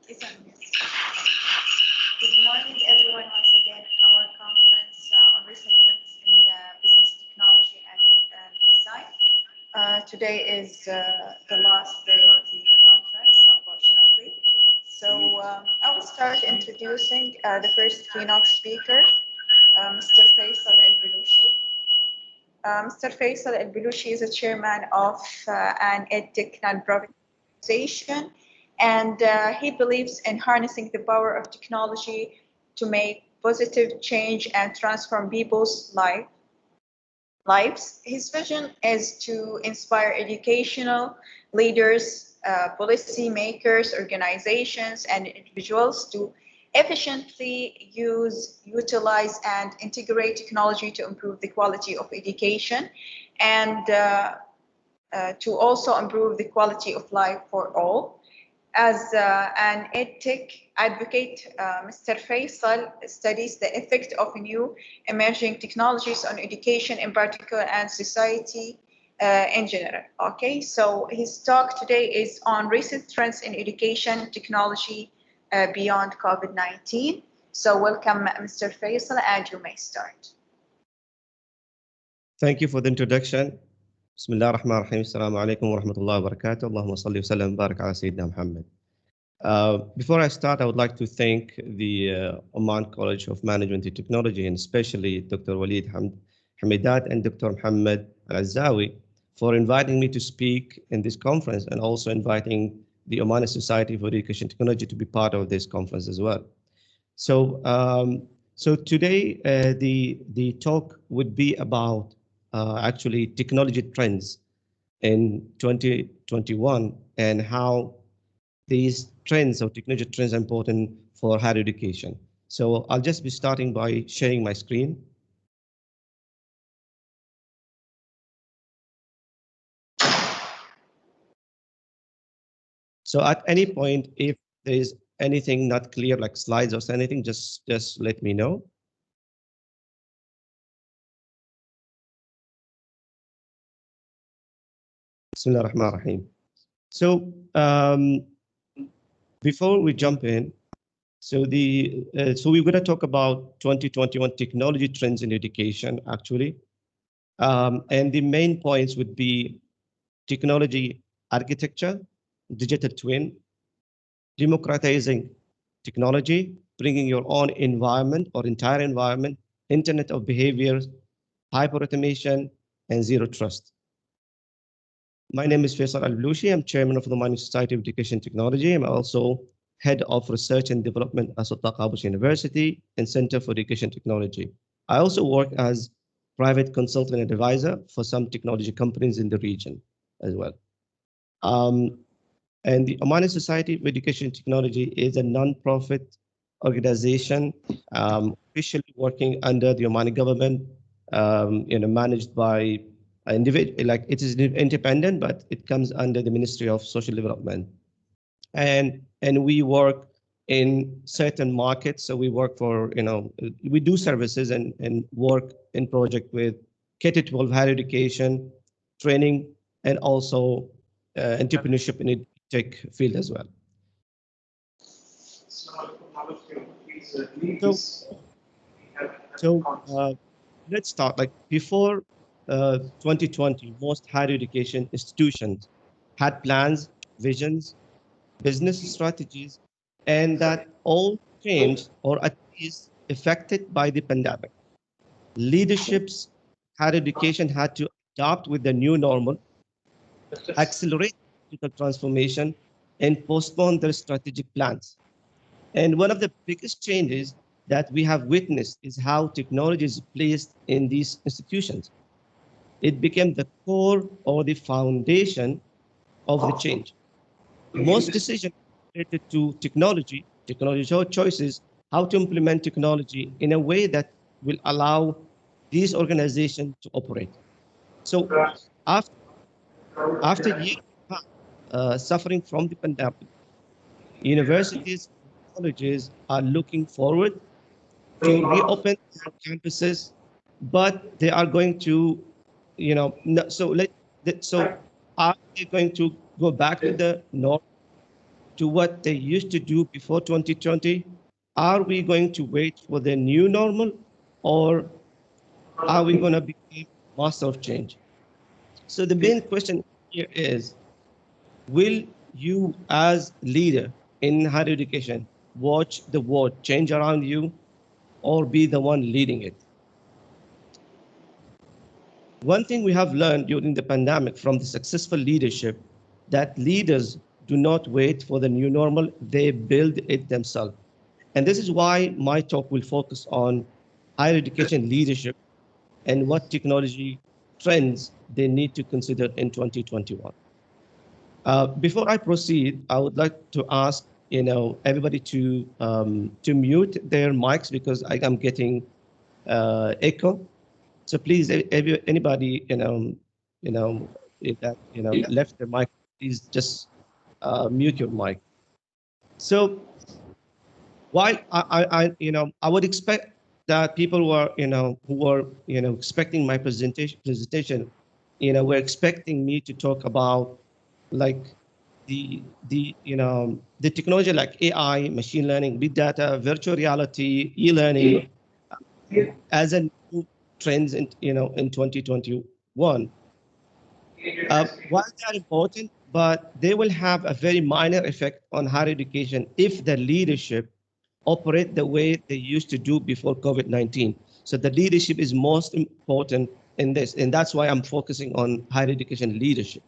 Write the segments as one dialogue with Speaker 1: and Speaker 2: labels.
Speaker 1: Good morning, everyone. Once again, at our conference on recent trends in business technology and design. Today is the last day of the conference, unfortunately. So I will start introducing the first keynote speaker, Mr. Faisal Al-Balushi. Mr. Faisal Al-Balushi is a chairman of an EdTech nonprofit organization, and he believes in harnessing the power of technology to make positive change and transform people's lives. His vision is to inspire educational leaders, policy makers, organizations, and individuals to efficiently utilize, and integrate technology to improve the quality of education and to also improve the quality of life for all. As an EdTech advocate, Mr. Faisal studies the effect of new emerging technologies on education in particular and society in general. Okay, so his talk today is on recent trends in education technology beyond COVID-19. So welcome, Mr. Faisal, and you may start.
Speaker 2: Thank you for the introduction. Bismillah ar-Rahman ar-Rahim. Assalamu alaikum wa rahmatullahi wa barakatuh. Allahumma salli wa sallam barak ala Sayyidina Muhammad. Before I start, I would like to thank the Oman College of Management and Technology, and especially Dr. Walid Hamidat and Dr. Muhammad Al-Azawi for inviting me to speak in this conference, and also inviting the Omani Society for Education Technology to be part of this conference as well. So, today the talk would be about actually technology trends in 2021 and how these trends or technology trends are important for higher education. So I'll just be starting by sharing my screen. So at any point, if there is anything not clear, like slides or anything, just let me know. Bismillah ar-Rahman ar-Rahim. So before we jump in, so we're going to talk about 2021 technology trends in education, actually. And the main points would be technology architecture, digital twin, democratizing technology, bringing your own environment or entire environment, Internet of Behaviors, hyper-automation, and zero trust. My name is Faisal Al-Balushi. I'm chairman of the Omani Society of Education Technology. I'm also head of research and development at Sultan Qaboos University and Center for Education Technology. I also work as private consultant and advisor for some technology companies in the region as well. And the Omani Society of Education Technology is a non-profit organization, officially working under the Omani government, managed by individual, like it is independent, but it comes under the Ministry of Social Development. And we work in certain markets. So we work for, we do services and work in project with K-12 higher education, training, and also entrepreneurship in the tech field as well. So let's start. Like before 2020, most higher education institutions had plans, visions, business strategies, and that all changed or at least affected by the pandemic. Leaderships higher education had to adapt with the new normal, accelerate digital transformation, and postpone their strategic plans. And one of the biggest changes that we have witnessed is how technology is placed in these institutions. It became the core or the foundation of the change. Most decisions related to technology choices, how to implement technology in a way that will allow these organizations to operate. So after years suffering from the pandemic, universities and colleges are looking forward to reopen their campuses, but they are going to, so are they going to go back to the norm to what they used to do before 2020? Are we going to wait for the new normal, or are we going to become master of change? So the main question here is, will you as leader in higher education watch the world change around you, or be the one leading it? One thing we have learned during the pandemic from the successful leadership, that leaders do not wait for the new normal, they build it themselves. And this is why my talk will focus on higher education leadership and what technology trends they need to consider in 2021. Before I proceed, I would like to ask everybody to mute their mics, because I am getting echo. So please, anybody that left their mic, please just mute your mic. So why I would expect that people who are expecting my presentation, were expecting me to talk about like the technology like AI, machine learning, big data, virtual reality, e-learning as a new trends in 2021. While they are important, but they will have a very minor effect on higher education if the leadership operate the way they used to do before COVID-19. So the leadership is most important in this, and that's why I'm focusing on higher education leadership.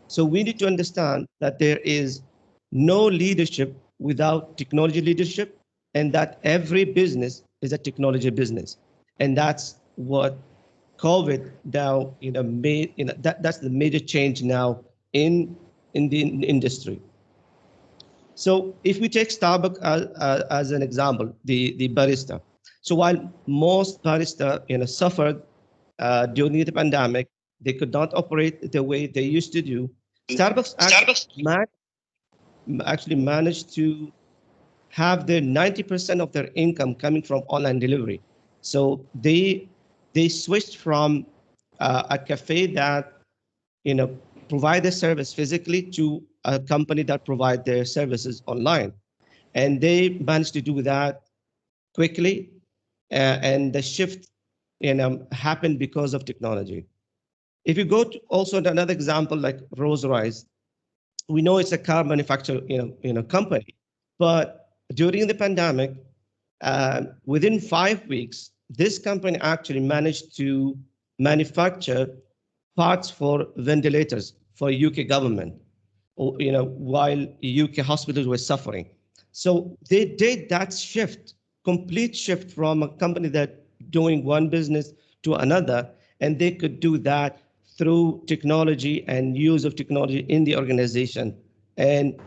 Speaker 2: So we need to understand that there is no leadership without technology leadership, and that every business is a technology business. And that's what COVID now, made, that's the major change now in the industry. So if we take Starbucks as an example, the barista. So while most barista suffered during the pandemic, they could not operate the way they used to do. Starbucks actually managed to have their 90% of their income coming from online delivery. So they switched from a cafe that provide the service physically to a company that provide their services online, and they managed to do that quickly. And the shift happened because of technology. If you go to also another example like Rolls-Royce, we know it's a car manufacturer company, but during the pandemic, within 5 weeks, this company actually managed to manufacture parts for ventilators for UK government, while UK hospitals were suffering. So they did that shift, complete shift from a company that doing one business to another, and they could do that through technology and use of technology in the organization, and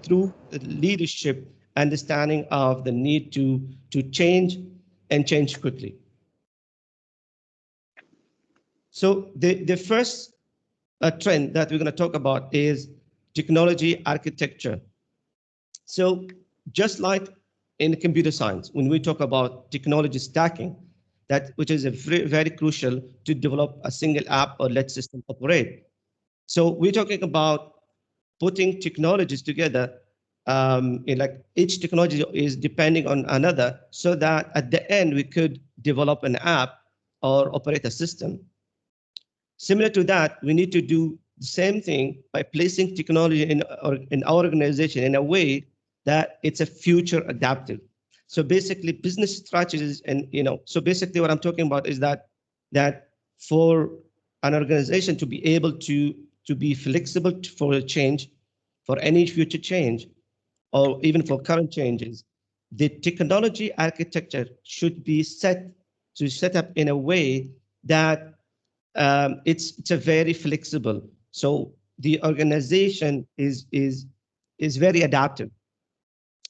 Speaker 2: through leadership, understanding of the need to change and change quickly. So the first trend that we're going to talk about is technology architecture. So just like in computer science, when we talk about technology stacking, that which is a very, very crucial to develop a single app or let system operate. So we're talking about putting technologies together, like each technology is depending on another, so that at the end we could develop an app or operate a system. Similar to that, we need to do the same thing by placing technology in our organization in a way that it's a future adaptive. So basically business strategies, and so basically what I'm talking about is that for an organization to be able to be flexible for a change, for any future change, or even for current changes, the technology architecture should be set up in a way that it's a very flexible. So the organization is very adaptive.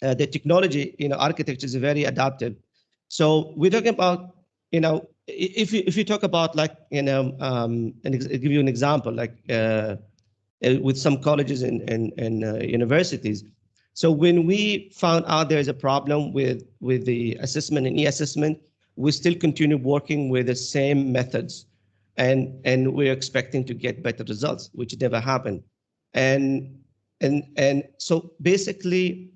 Speaker 2: The technology architecture is very adaptive. So we're talking about if you talk about like and I'll give you an example like with some colleges and universities. So when we found out there's a problem with the assessment and e-assessment, we still continue working with the same methods, and we're expecting to get better results, which never happened. And And so basically,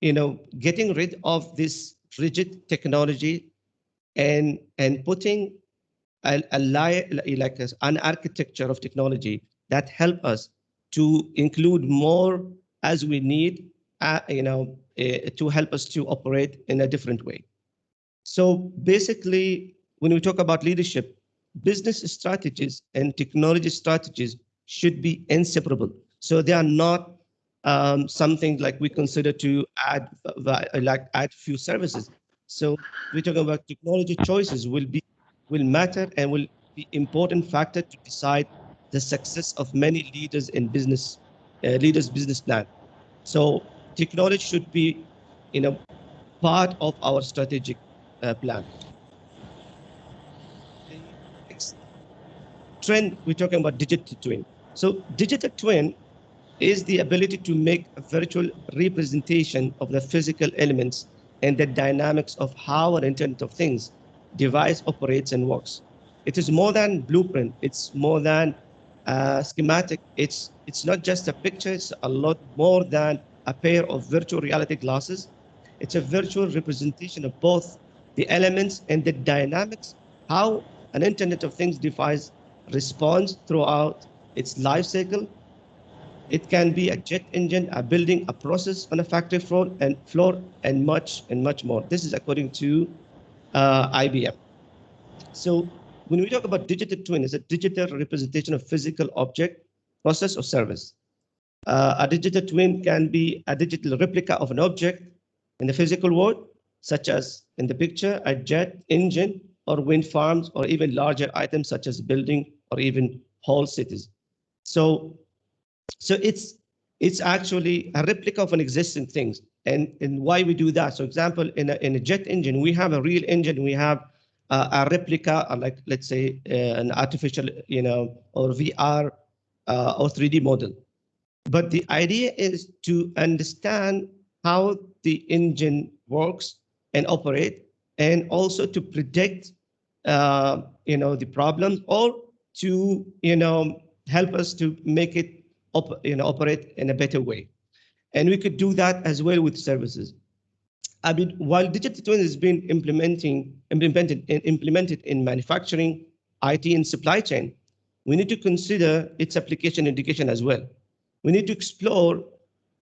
Speaker 2: getting rid of this rigid technology and putting like an architecture of technology that help us to include more as we need, to help us to operate in a different way. So basically, when we talk about leadership, business strategies and technology strategies should be inseparable. So they are not something like we consider to add few services. So we're talking about technology choices will matter and will be important factor to decide the success of many leaders in leaders business plan. So technology should be, part of our strategic plan. The next trend, we're talking about digital twin. So digital twin is the ability to make a virtual representation of the physical elements and the dynamics of how an Internet of Things device operates and works. It is more than blueprint. It's more than schematic. It's not just a picture. It's a lot more than a pair of virtual reality glasses. It's a virtual representation of both the elements and the dynamics, how an Internet of Things device responds throughout its life cycle. It can be a jet engine, a building, a process on a factory floor, and much more. This is according to IBM. So when we talk about digital twin, it's a digital representation of physical object, process, or service. A digital twin can be a digital replica of an object in the physical world, such as in the picture, a jet engine, or wind farms, or even larger items such as building or even whole cities. So it's actually a replica of an existing things. And why we do that? So example, in a jet engine, we have a real engine, we have a replica, like let's say an artificial, or VR or 3D model. But the idea is to understand how the engine works and operate, and also to predict, the problems, or to, help us to make it operate in a better way. And we could do that as well with services. I mean, while digital twin has been implemented in manufacturing, IT, and supply chain, we need to consider its application in education as well. We need to explore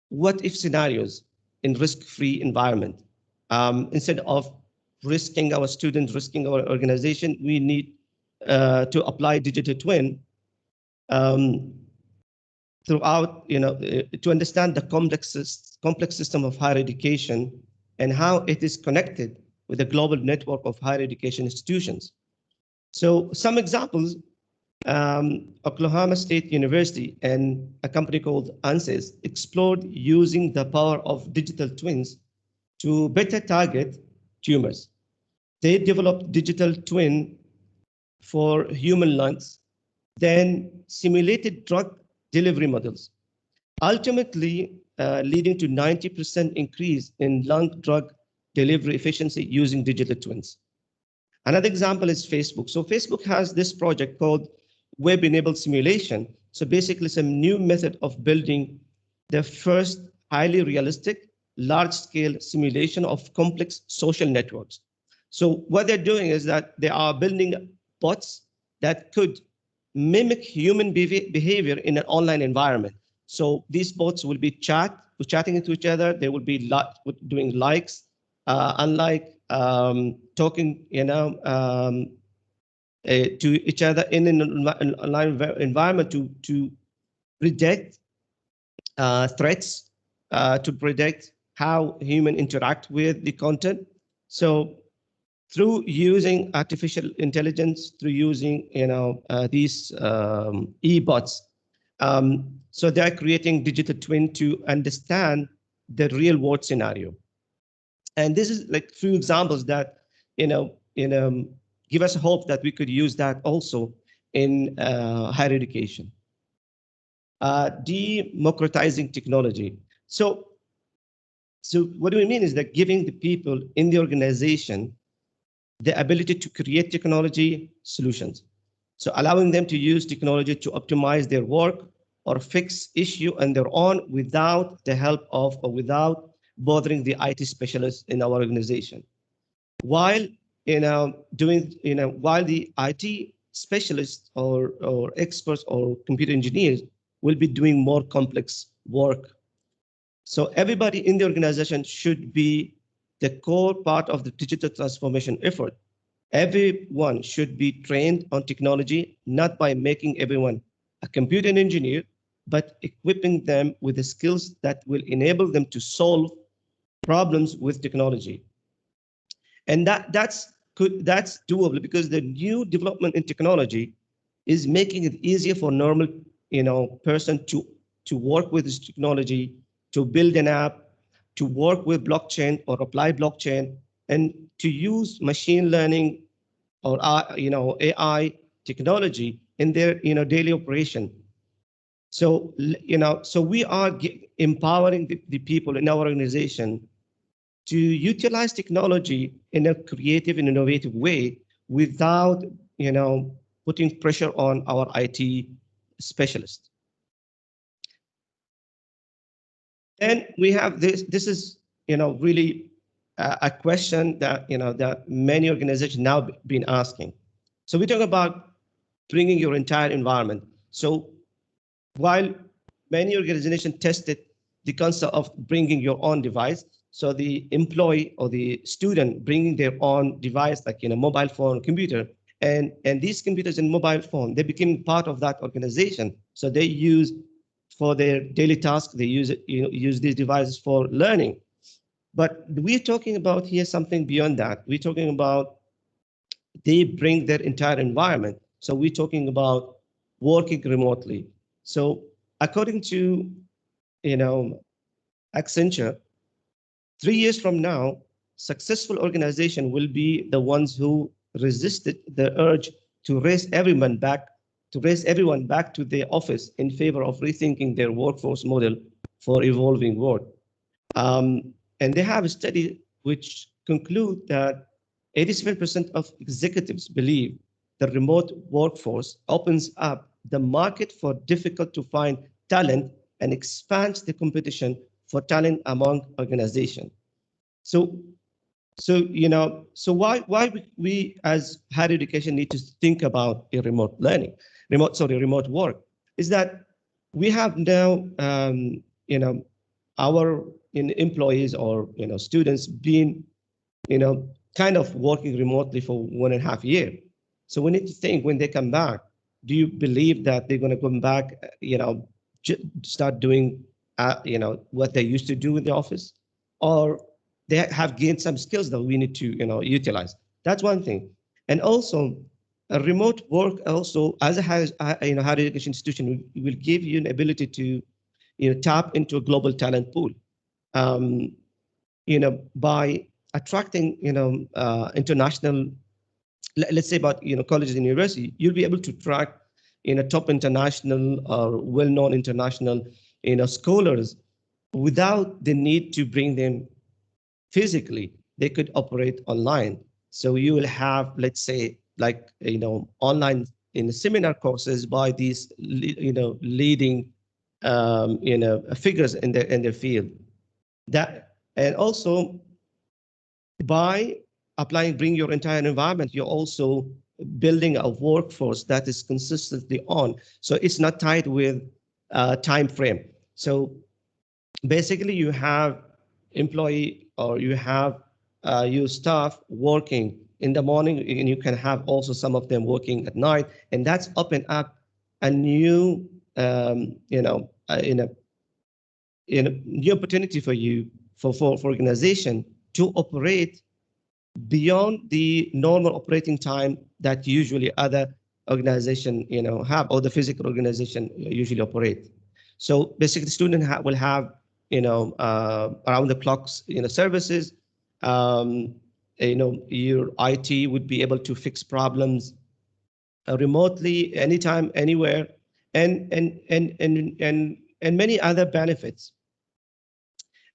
Speaker 2: what if scenarios in risk-free environment. Instead of risking our students, risking our organization, we need to apply digital twin um, throughout, to understand the complex system of higher education and how it is connected with a global network of higher education institutions. So some examples, Oklahoma State University and a company called ANSYS explored using the power of digital twins to better target tumors. They developed digital twin for human lungs, then simulated drug delivery models, ultimately leading to 90% increase in lung drug delivery efficiency using digital twins. Another example is Facebook. So Facebook has this project called web-enabled simulation. So basically some new method of building the first highly realistic, large-scale simulation of complex social networks. So what they're doing is that they are building bots that could mimic human behavior in an online environment. So these bots will be chatting into each other. They will be doing likes, unlike talking, to each other in an online environment to predict threats, to predict how humans interact with the content. So through using artificial intelligence, through using these e-bots, so they're creating digital twin to understand the real world scenario. And this is like few examples that give us hope that we could use that also in higher education. Democratizing technology. So what do we mean is that giving the people in the organization the ability to create technology solutions. So allowing them to use technology to optimize their work or fix issue on their own without the help of or without bothering the IT specialists in our organization. While while the IT specialists or experts or computer engineers will be doing more complex work. So everybody in the organization should be the core part of the digital transformation effort. Everyone should be trained on technology, not by making everyone a computer engineer, but equipping them with the skills that will enable them to solve problems with technology. And that's doable because the new development in technology is making it easier for normal person to work with this technology, to build an app, to work with blockchain or apply blockchain, and to use machine learning or AI technology in their daily operation. So so we are empowering the people in our organization to utilize technology in a creative and innovative way without putting pressure on our IT specialists. And we have this is really a question that that many organizations now been asking. So we talk about bringing your entire environment. So while many organizations tested the concept of bringing your own device, so the employee or the student bringing their own device, like mobile phone, computer, and these computers and mobile phone, they became part of that organization. So they use for their daily tasks, they use these devices for learning. But we're talking about here something beyond that. We're talking about they bring their entire environment. So we're talking about working remotely. So according to Accenture, 3 years from now, successful organization will be the ones who resisted the urge to raise everyone back to their office in favor of rethinking their workforce model for evolving world. And they have a study which conclude that 87% of executives believe the remote workforce opens up the market for difficult to find talent and expands the competition for talent among organizations. So why we as higher education need to think about a remote work is that we have now our employees or students being kind of working remotely for 1.5 years. So we need to think when they come back, do you believe that they're going to come back start doing what they used to do in the office, or they have gained some skills that we need to utilize? That's one thing. And also a remote work also as a higher education institution will give you an ability to tap into a global talent pool, by attracting international, let's say about colleges and university. You'll be able to track top international or well-known international scholars without the need to bring them physically. They could operate online. So you will have, let's say, like online seminar courses by these leading figures in their field. That, and also by applying bring your entire environment, you're also building a workforce that is consistently on. So it's not tied with time frame. So basically you have employee or you have your staff working in the morning, and you can have also some of them working at night, and that's open up a new new opportunity for you for organization to operate beyond the normal operating time that usually other organization have, or the physical organization usually operate. So basically the student will have around the clocks services. Your IT would be able to fix problems remotely, anytime, anywhere, and many other benefits.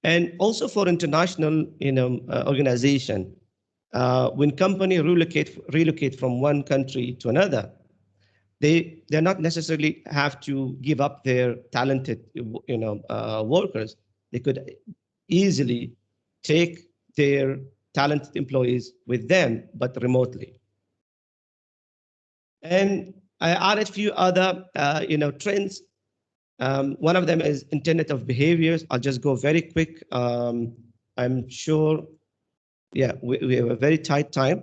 Speaker 2: And also for international organization, when company relocate from one country to another, they're not necessarily have to give up their talented workers. They could easily take their talented employees with them, but remotely. And I added a few other trends. One of them is Internet of Behaviors. I'll just go very quick. I'm sure, yeah, we have a very tight time.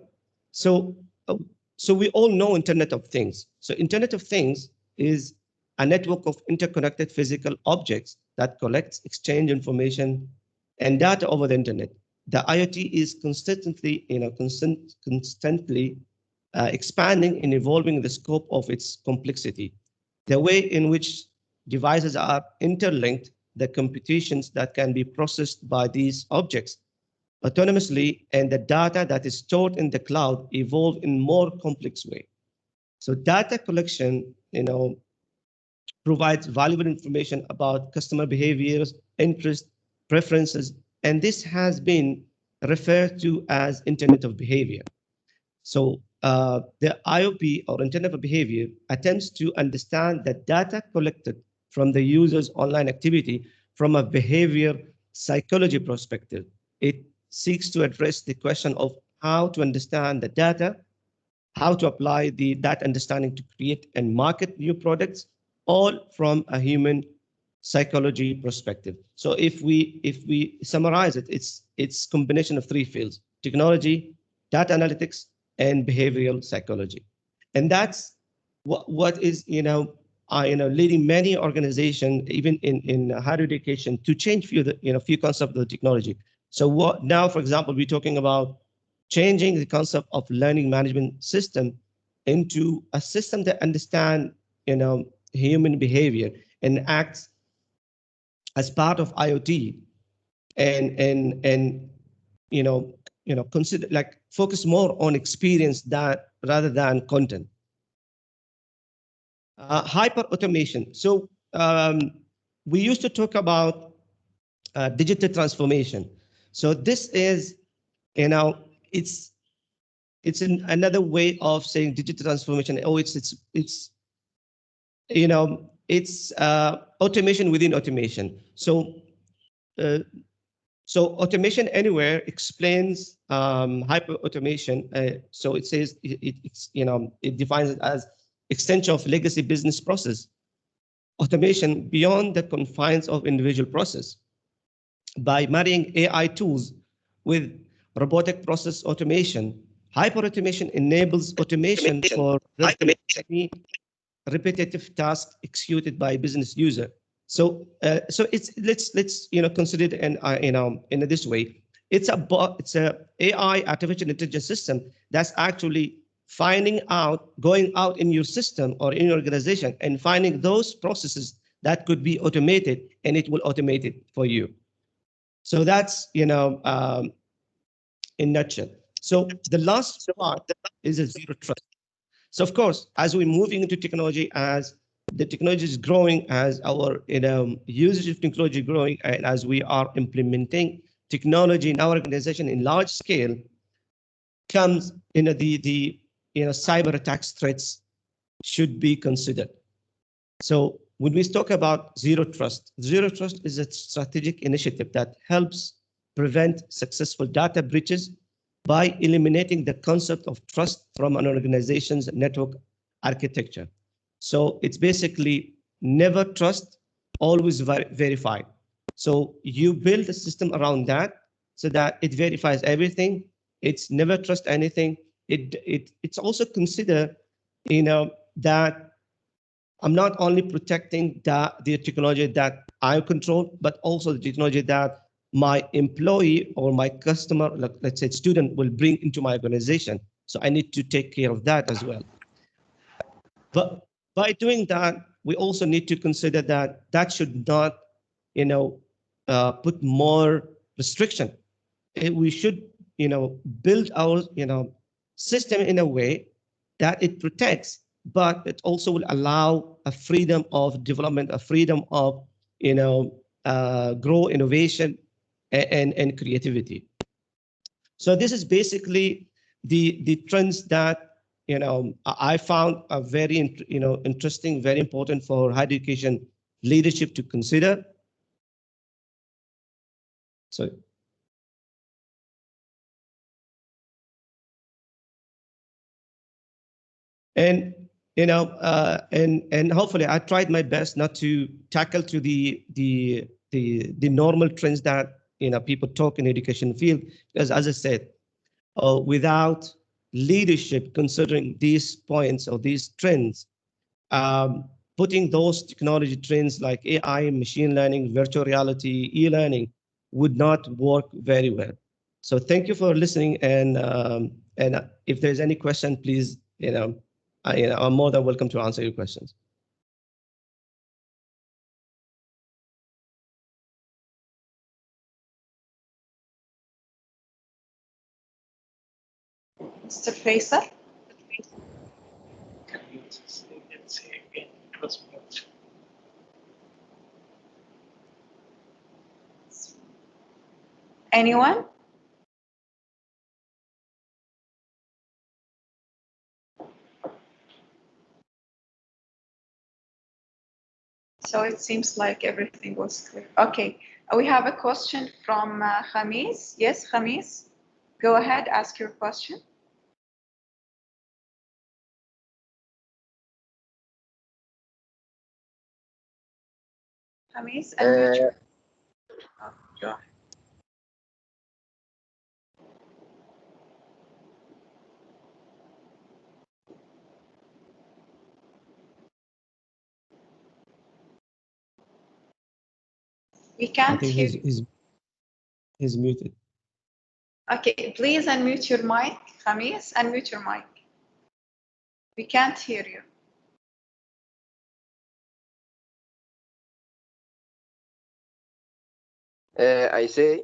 Speaker 2: So, so we all know Internet of Things. So Internet of Things is a network of interconnected physical objects that collects, exchange information and data over the internet. The IoT is constantly expanding and evolving the scope of its complexity. The way in which devices are interlinked, the computations that can be processed by these objects autonomously, and the data that is stored in the cloud evolve in more complex way. So data collection, provides valuable information about customer behaviors, interests, preferences, and this has been referred to as Internet of Behavior. So the IOB, or Internet of Behavior, attempts to understand the data collected from the user's online activity from a behavior psychology perspective. It seeks to address the question of how to understand the data, how to apply that understanding to create and market new products, all from a human psychology perspective. So if we summarize it, it's combination of three fields: technology, data analytics, and behavioral psychology. And that's what is leading many organizations, even in higher education, to change few concepts of the technology. So what now, for example, we're talking about changing the concept of learning management system into a system that understand human behavior and acts as part of IoT, and consider, like, focus more on experience that rather than content. Hyper automation. So we used to talk about digital transformation. So this is, it's another way of saying digital transformation. Oh, it's automation within automation. So automation anywhere explains hyper automation. So it says it defines it as extension of legacy business process automation beyond the confines of individual process. By marrying AI tools with robotic process automation, hyper automation enables automation for repetitive tasks executed by business user. So it's let's consider it in this way. It's a AI, artificial intelligence system that's actually going out in your system or in your organization and finding those processes that could be automated, and it will automate it for you. So that's in nutshell. So the last part is a zero trust. So of course, as we're moving into technology, as the technology is growing, as our usage of technology growing, and as we are implementing technology in our organization in large scale, comes the cyber attacks threats should be considered. So when we talk about zero trust is a strategic initiative that helps prevent successful data breaches by eliminating the concept of trust from an organization's network architecture. So it's basically never trust, always verify. So you build a system around that so that it verifies everything. It's never trust anything. It's also consider, that I'm not only protecting the technology that I control, but also the technology that my employee or my customer, let's say student, will bring into my organization. So I need to take care of that as well. But by doing that, we also need to consider that should not, put more restriction. We should, build our, system in a way that it protects, but it also will allow a freedom of development, a freedom of, grow innovation and creativity. So this is basically the trends that I found a very interesting, very important for higher education leadership to consider. So and and hopefully I tried my best not to tackle to the normal trends that people talk in education field, because as I said, without leadership considering these points or these trends, um, putting those technology trends like AI, machine learning, virtual reality, e-learning would not work very well. So thank you for listening, and if there's any question, please, I'm more than welcome to answer your questions.
Speaker 1: Mr. Faisal?
Speaker 3: Can you say again? It was mute.
Speaker 1: Anyone? So it seems like everything was clear. Okay, we have a question from Khamis. Yes, Khamis, go ahead, ask your question. Khamis, unmute your. Oh, go ahead. We
Speaker 2: I
Speaker 1: can't
Speaker 2: think
Speaker 1: hear
Speaker 2: he's
Speaker 1: you.
Speaker 2: he's muted.
Speaker 1: Okay, please unmute your mic. Khamis, unmute your mic. We can't hear you.
Speaker 4: I say,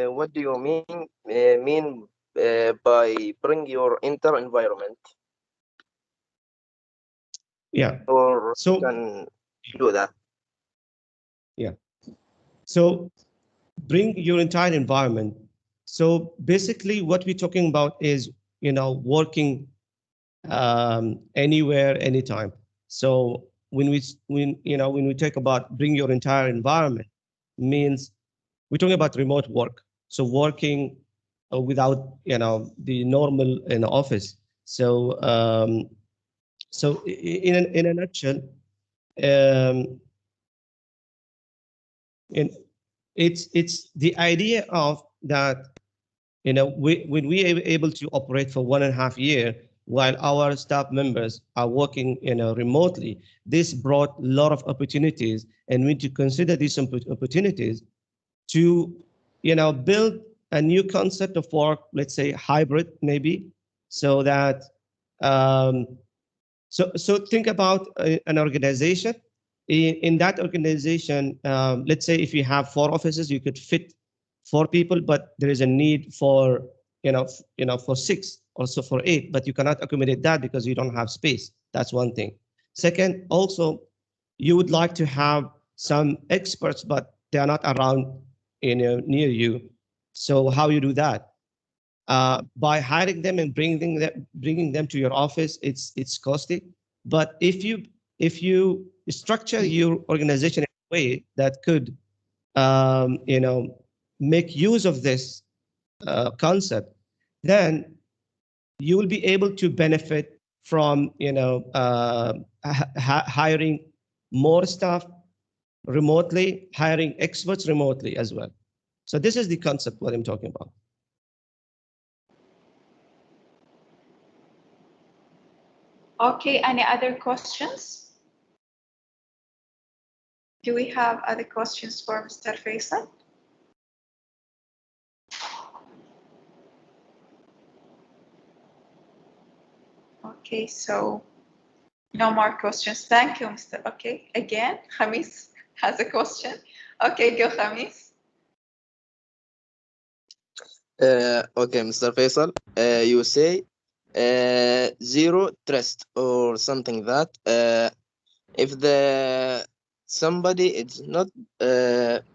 Speaker 4: what do you mean by bring your inter environment?
Speaker 2: Yeah.
Speaker 4: Or
Speaker 2: So
Speaker 4: you can do that.
Speaker 2: yeah. So bring your entire environment. So basically, what we're talking about is working anywhere, anytime. So when we talk about bring your entire environment, means we're talking about remote work. So working without the normal in office. So in a nutshell, um, in, it's the idea of that when we are able to operate for 1.5 years while our staff members are working remotely, this brought a lot of opportunities, and we need to consider these opportunities to build a new concept of work, let's say hybrid maybe, so that um, so think about an organization. In that organization, let's say if you have 4 offices, you could fit 4 people, but there is a need for for 6, also for 8, but you cannot accommodate that because you don't have space. That's one thing. Second, also, you would like to have some experts, but they are not around near you. So how you do that? By hiring them and bringing them to your office, it's costly. But if you structure your organization in a way that could make use of this concept, then you will be able to benefit from hiring more staff remotely, hiring experts remotely as well. So this is the concept what I'm talking about.
Speaker 1: Okay, any other questions? Do we have other questions for Mr. Faisal? Okay, so no more questions. Thank you, Mr. Okay, again, Khamis has a question. Okay, go Khamis.
Speaker 4: Okay, Mr. Faisal, you say zero trust or something that if the somebody is not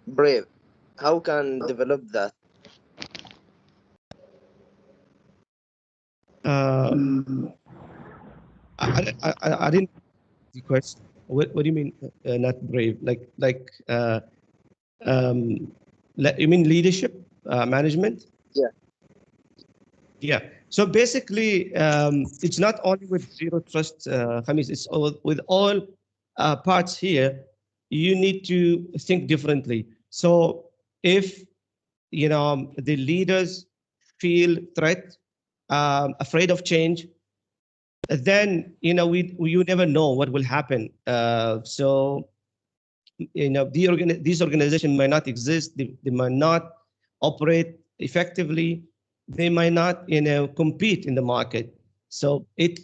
Speaker 4: brave, how can develop that?
Speaker 2: Uh, I didn't the question. What do you mean not brave? Um, you mean leadership, management?
Speaker 4: Yeah.
Speaker 2: Yeah. So basically, it's not only with zero trust, Khamis, it's with all parts here. You need to think differently. So if the leaders feel threat, afraid of change, then we you never know what will happen. So these organizations might not exist. They might not operate effectively. They might not compete in the market. So it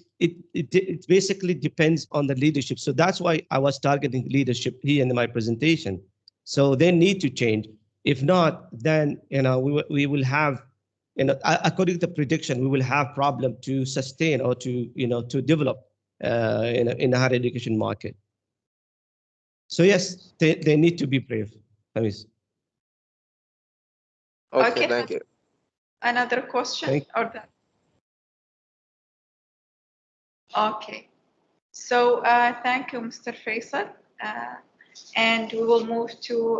Speaker 2: basically depends on the leadership. So that's why I was targeting leadership here in my presentation. So they need to change. If not, then we will have according to the prediction, we will have problem to sustain or to develop in the higher education market. So yes, they need to be brave. Hamis.
Speaker 4: Okay,
Speaker 1: Okay.
Speaker 4: thank you.
Speaker 1: Another question
Speaker 2: Thank
Speaker 1: or that? Okay. So thank you, Mr. Faisal. And we will move to